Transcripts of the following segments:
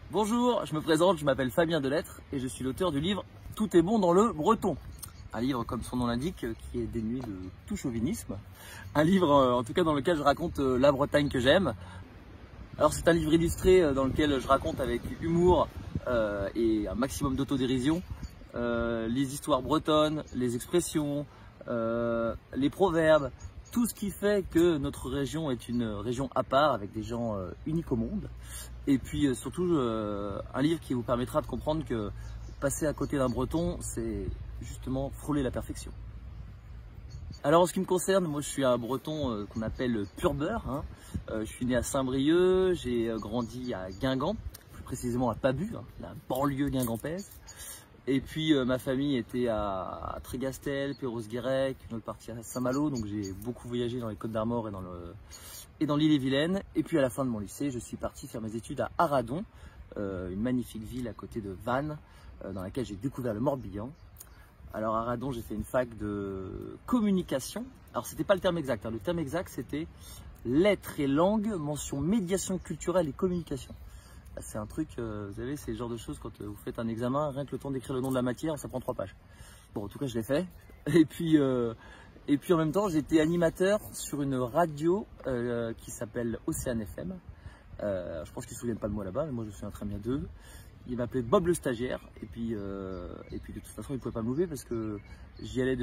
Bonjour, je me présente, je m'appelle Fabien Delettre et je suis l'auteur du livre Tout est bon dans le breton. Un livre, comme son nom l'indique, qui est dénué de tout chauvinisme. Un livre, en tout cas, dans lequel je raconte la Bretagne que j'aime. Alors c'est un livre illustré dans lequel je raconte avec humour et un maximum d'autodérision les histoires bretonnes, les expressions, les proverbes, tout ce qui fait que notre région est une région à part avec des gens uniques au monde. Et puis surtout un livre qui vous permettra de comprendre que passer à côté d'un breton, c'est justement frôler la perfection. Alors en ce qui me concerne, moi je suis un breton qu'on appelle pur beurre. Hein. Je suis né à Saint-Brieuc, j'ai grandi à Guingamp, plus précisément à Pabu, hein, la banlieue guingampaise. Et puis ma famille était à Trégastel, Perros-Guirec, une autre partie à Saint-Malo, donc j'ai beaucoup voyagé dans les Côtes-d'Armor et dans l'île-et-Vilaine. Et puis à la fin de mon lycée, je suis parti faire mes études à Arradon, une magnifique ville à côté de Vannes, dans laquelle j'ai découvert le Morbihan. Alors à Arradon, j'ai fait une fac de communication. Alors c'était pas le terme exact, hein. Le terme exact c'était lettres et langues, mention médiation culturelle et communication. C'est un truc, vous savez, c'est le genre de choses quand vous faites un examen, rien que le temps d'écrire le nom de la matière, ça prend 3 pages. Bon, en tout cas, je l'ai fait. Et puis en même temps, j'étais animateur sur une radio qui s'appelle Océane FM. Je pense qu'ils ne se souviennent pas de moi là-bas, mais moi je suis un très bien d'eux. Il m'appelait Bob le stagiaire. Et puis de toute façon, il ne pouvait pas me louper parce que j'y allais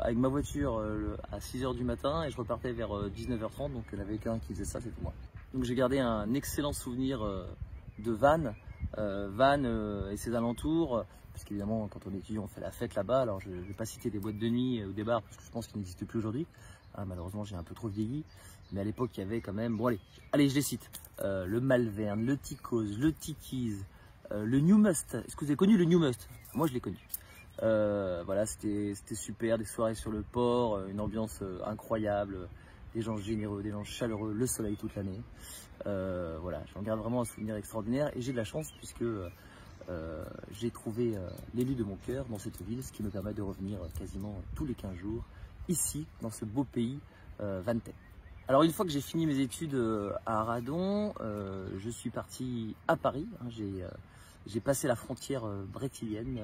avec ma voiture à 6 h du matin et je repartais vers 19 h 30. Donc il n'y avait qu'un qui faisait ça, c'était moi. Donc j'ai gardé un excellent souvenir de Vannes, et ses alentours, parce qu'évidemment quand on est étudiant on fait la fête là-bas. Alors je ne vais pas citer des boîtes de nuit ou des bars parce que je pense qu'ils n'existent plus aujourd'hui. Malheureusement j'ai un peu trop vieilli, mais à l'époque il y avait quand même, bon allez je les cite, le Malvern, le Ticose, le Tiki's, le New Must. Est-ce que vous avez connu le New Must? Moi je l'ai connu. Voilà, c'était super, des soirées sur le port, une ambiance incroyable. Des gens généreux, des gens chaleureux, le soleil toute l'année. Voilà, j'en garde vraiment un souvenir extraordinaire et j'ai de la chance puisque j'ai trouvé l'élu de mon cœur dans cette ville, ce qui me permet de revenir quasiment tous les 15 jours ici, dans ce beau pays vannetais. Alors une fois que j'ai fini mes études à Arradon, je suis parti à Paris. Hein, j'ai passé la frontière brétilienne.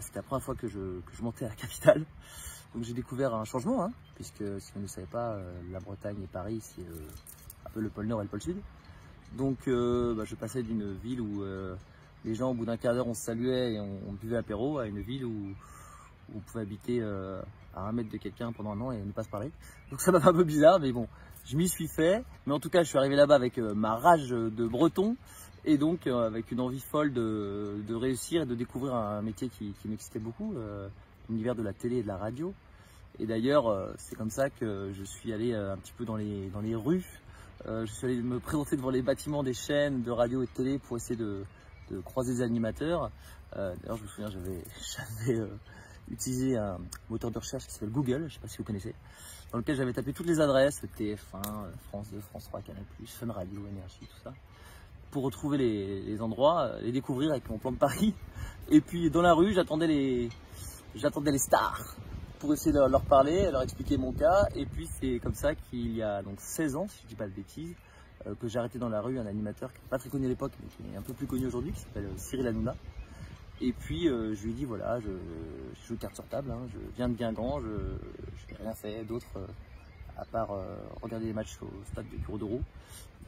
C'était la première fois que je montais à la capitale. Donc j'ai découvert un changement, hein, puisque si vous ne le savez pas, la Bretagne et Paris, c'est un peu le pôle Nord et le pôle Sud. Donc je passais d'une ville où les gens au bout d'un quart d'heure on se saluait et on buvait l'apéro à une ville où on pouvait habiter à 1 mètre de quelqu'un pendant un an et ne pas se parler. Donc ça m'a fait un peu bizarre, mais bon, je m'y suis fait. Mais en tout cas, je suis arrivé là-bas avec ma rage de breton et donc avec une envie folle de réussir et de découvrir un métier qui m'excitait beaucoup. L'univers de la télé et de la radio. Et d'ailleurs, c'est comme ça que je suis allé un petit peu dans les rues. Je suis allé me présenter devant les bâtiments des chaînes de radio et de télé pour essayer de croiser des animateurs. D'ailleurs, je me souviens, j'avais utilisé un moteur de recherche qui s'appelle Google, je ne sais pas si vous connaissez, dans lequel j'avais tapé toutes les adresses, TF1, France 2, France 3, Canal+, Fun Radio, Énergie, tout ça, pour retrouver les endroits, les découvrir avec mon plan de Paris. Et puis dans la rue, j'attendais les stars pour essayer de leur parler, leur expliquer mon cas. Et puis c'est comme ça qu'il y a donc 16 ans, si je ne dis pas de bêtises, que j'ai arrêté dans la rue un animateur qui n'est pas très connu à l'époque, mais qui est un peu plus connu aujourd'hui, qui s'appelle Cyril Hanouna. Et puis je lui ai dit voilà, je joue carte sur table, hein, je viens de Guingamp, je n'ai rien fait d'autre à part regarder les matchs au stade de Bureau d'Euro.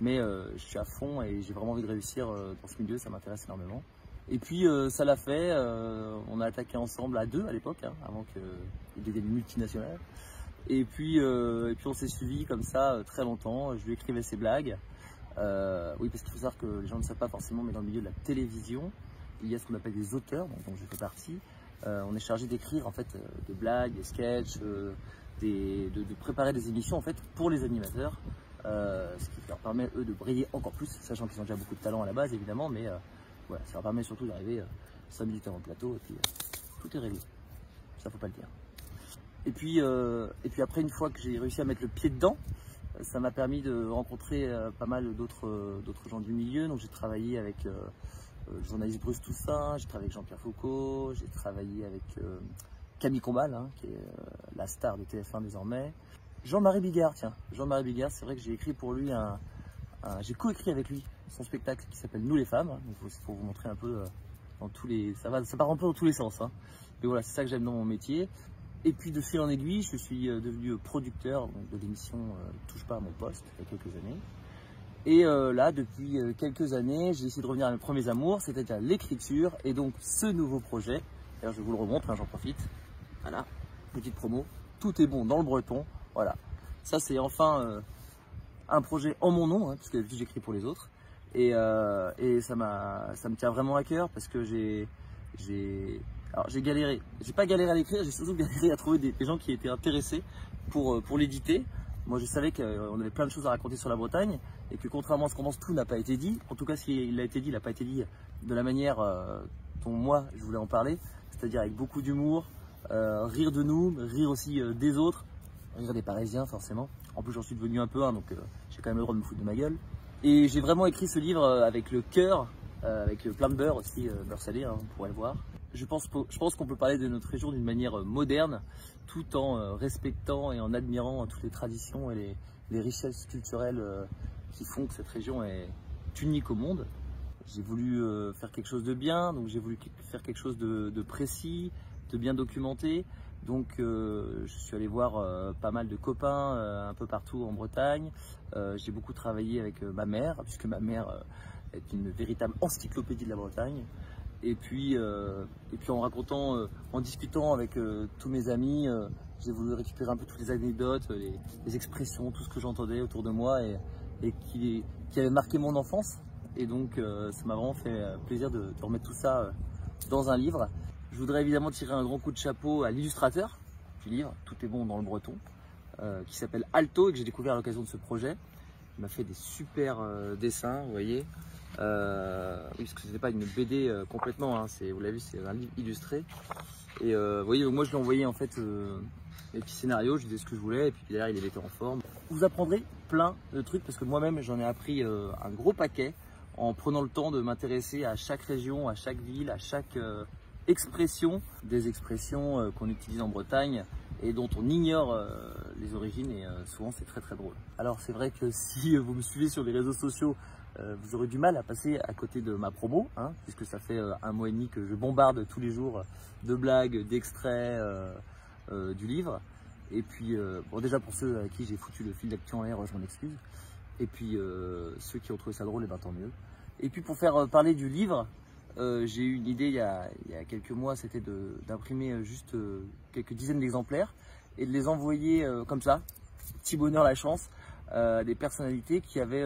Mais je suis à fond et j'ai vraiment envie de réussir dans ce milieu, ça m'intéresse énormément. Et puis ça l'a fait, on a attaqué ensemble à 2 à l'époque, hein, avant qu'il devienne multinational. Et puis on s'est suivi comme ça très longtemps, je lui écrivais ses blagues. Oui, parce qu'il faut savoir que les gens ne savent pas forcément, mais dans le milieu de la télévision, il y a ce qu'on appelle des auteurs, dont je fais partie. On est chargé d'écrire en fait des blagues, des sketchs, de préparer des émissions en fait pour les animateurs, ce qui leur permet eux de briller encore plus, sachant qu'ils ont déjà beaucoup de talent à la base évidemment, mais voilà, ça leur permet surtout d'arriver 5 minutes avant le plateau et puis tout est réglé. Ça faut pas le dire. Et puis après, une fois que j'ai réussi à mettre le pied dedans, ça m'a permis de rencontrer pas mal d'autres gens du milieu. Donc j'ai travaillé avec le journaliste Bruce Toussaint, j'ai travaillé avec Jean-Pierre Foucault, j'ai travaillé avec Camille Combal, hein, qui est la star de TF1 désormais. Jean-Marie Bigard, tiens, Jean-Marie Bigard, c'est vrai que j'ai écrit pour lui un J'ai coécrit avec lui son spectacle qui s'appelle Nous les femmes. Donc pour vous montrer un peu dans tous les, ça part un peu dans tous les sens. Hein. Mais voilà, c'est ça que j'aime dans mon métier. Et puis de fil en aiguille, je suis devenu producteur donc, de l'émission Touche pas à mon poste il y a quelques années. Et là, depuis quelques années, j'ai essayé de revenir à mes premiers amours, c'est-à-dire l'écriture et donc ce nouveau projet. D'ailleurs, je vous le remontre, hein, j'en profite. Voilà, petite promo. Tout est bon dans le breton. Voilà, ça c'est enfin un projet en mon nom, hein, puisque d'habitude j'écris pour les autres. Et ça me tient vraiment à cœur parce que j'ai galéré. J'ai pas galéré à l'écrire, j'ai surtout galéré à trouver des gens qui étaient intéressés pour l'éditer. Moi, je savais qu'on avait plein de choses à raconter sur la Bretagne et que contrairement à ce qu'on pense, tout n'a pas été dit. En tout cas, s'il a été dit, il n'a pas été dit de la manière dont moi, je voulais en parler, c'est-à-dire avec beaucoup d'humour, rire de nous, rire aussi des autres, rire des Parisiens forcément. En plus, j'en suis devenu un peu un, donc j'ai quand même le droit de me foutre de ma gueule. Et j'ai vraiment écrit ce livre avec le cœur, avec plein de beurre aussi, beurre salé, hein, on pourrait le voir. Je pense qu'on peut parler de notre région d'une manière moderne, tout en respectant et en admirant toutes les traditions et les richesses culturelles qui font que cette région est unique au monde. J'ai voulu faire quelque chose de bien, donc j'ai voulu faire quelque chose de précis, de bien documenté. Donc je suis allé voir pas mal de copains un peu partout en Bretagne. J'ai beaucoup travaillé avec ma mère, puisque ma mère est une véritable encyclopédie de la Bretagne. Et puis en racontant, en discutant avec tous mes amis, j'ai voulu récupérer un peu toutes les anecdotes, les expressions, tout ce que j'entendais autour de moi et qui avait marqué mon enfance. Et donc ça m'a vraiment fait plaisir de remettre tout ça dans un livre. Je voudrais évidemment tirer un grand coup de chapeau à l'illustrateur du livre, Tout est bon dans le breton, qui s'appelle Alto et que j'ai découvert à l'occasion de ce projet. Il m'a fait des super dessins, vous voyez. Oui, parce que ce n'était pas une BD complètement, hein, vous l'avez vu, c'est un livre illustré. Et vous voyez, moi je lui ai envoyé en fait les petits scénarios, je disais ce que je voulais, et puis derrière il les mettait en forme. Vous apprendrez plein de trucs parce que moi-même j'en ai appris un gros paquet en prenant le temps de m'intéresser à chaque région, à chaque ville, à chaque expression, des expressions qu'on utilise en Bretagne et dont on ignore les origines et souvent c'est très très drôle. Alors c'est vrai que si vous me suivez sur les réseaux sociaux, vous aurez du mal à passer à côté de ma promo, hein, puisque ça fait un mois et demi que je bombarde tous les jours de blagues, d'extraits du livre. Et puis, bon, déjà pour ceux à qui j'ai foutu le fil d'actu en l'air, je m'en excuse. Et puis ceux qui ont trouvé ça drôle, et ben, tant mieux. Et puis pour faire parler du livre, j'ai eu une idée il y a quelques mois, c'était d'imprimer juste quelques dizaines d'exemplaires et de les envoyer comme ça, petit bonheur la chance, des personnalités qui avaient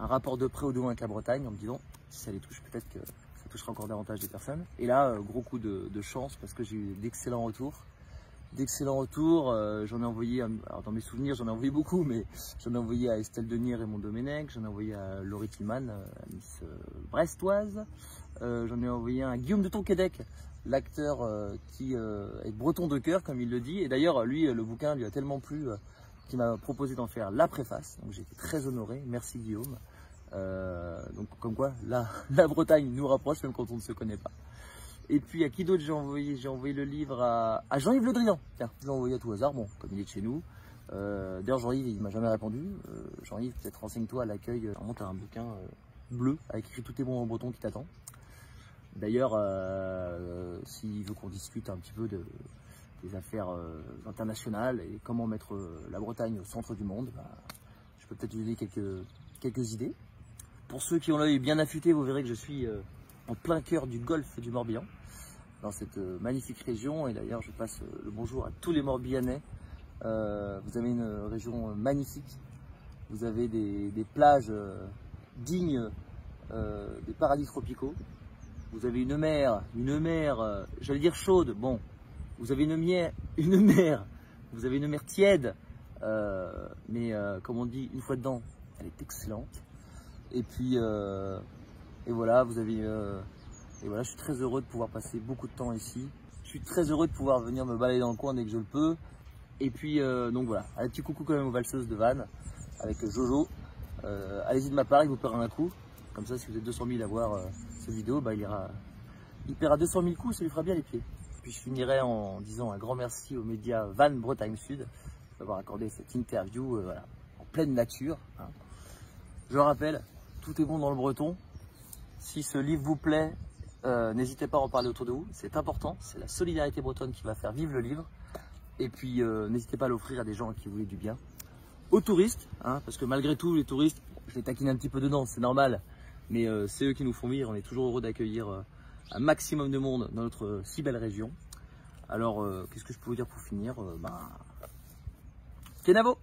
un rapport de près ou de loin avec la Bretagne, en me disant si ça les touche, peut-être que ça touchera encore davantage des personnes. Et là, gros coup de chance parce que j'ai eu d'excellents retours. J'en ai envoyé, alors dans mes souvenirs, j'en ai envoyé beaucoup, mais j'en ai envoyé à Estelle Denis et Raymond Domenech, j'en ai envoyé à Laurie Tillman, la Miss brestoise, j'en ai envoyé un à Guillaume de Tonquédec, l'acteur qui est breton de cœur, comme il le dit. Et d'ailleurs, lui, le bouquin lui a tellement plu qu'il m'a proposé d'en faire la préface. Donc j'ai été très honoré. Merci Guillaume. Donc comme quoi, la Bretagne nous rapproche même quand on ne se connaît pas. Et puis à qui d'autre j'ai envoyé? J'ai envoyé le livre à Jean-Yves Le Drian. Tiens, je l'ai envoyé à tout hasard, bon, comme il est de chez nous. D'ailleurs Jean-Yves, il m'a jamais répondu. Jean-Yves, peut-être renseigne-toi à l'accueil. On monte un bouquin bleu avec écrit Tout est bon en breton qui t'attend. D'ailleurs, s'il veut qu'on discute un petit peu des affaires internationales et comment mettre la Bretagne au centre du monde, bah, je peux peut-être lui donner quelques idées. Pour ceux qui ont l'œil bien affûté, vous verrez que je suis en plein cœur du golfe du Morbihan, dans cette magnifique région. Et d'ailleurs, je passe le bonjour à tous les Morbihanais. Vous avez une région magnifique, vous avez des plages dignes des paradis tropicaux. Vous avez une mer, j'allais dire chaude, bon, vous avez une mer tiède, mais comme on dit, une fois dedans, elle est excellente. Et puis, et voilà, et voilà, je suis très heureux de pouvoir passer beaucoup de temps ici. Je suis très heureux de pouvoir venir me balader dans le coin dès que je le peux. Et puis, donc voilà, un petit coucou quand même aux valseuses de Vannes, avec Jojo. Allez-y de ma part, il vous paiera un coup. Comme ça, si vous êtes 200 000 à voir cette vidéo, bah, il paiera 200 000 coups, ça lui fera bien les pieds. Puis je finirai en disant un grand merci aux médias Vannes Bretagne Sud d'avoir accordé cette interview voilà, en pleine nature. Hein. Je rappelle, tout est bon dans le breton. Si ce livre vous plaît, n'hésitez pas à en parler autour de vous. C'est important, c'est la solidarité bretonne qui va faire vivre le livre. Et puis, n'hésitez pas à l'offrir à des gens à qui vous voulez du bien. Aux touristes, hein, parce que malgré tout, les touristes, je les taquine un petit peu dedans, c'est normal. Mais c'est eux qui nous font vivre. On est toujours heureux d'accueillir un maximum de monde dans notre si belle région. Alors, qu'est-ce que je peux vous dire pour finir Kenavo!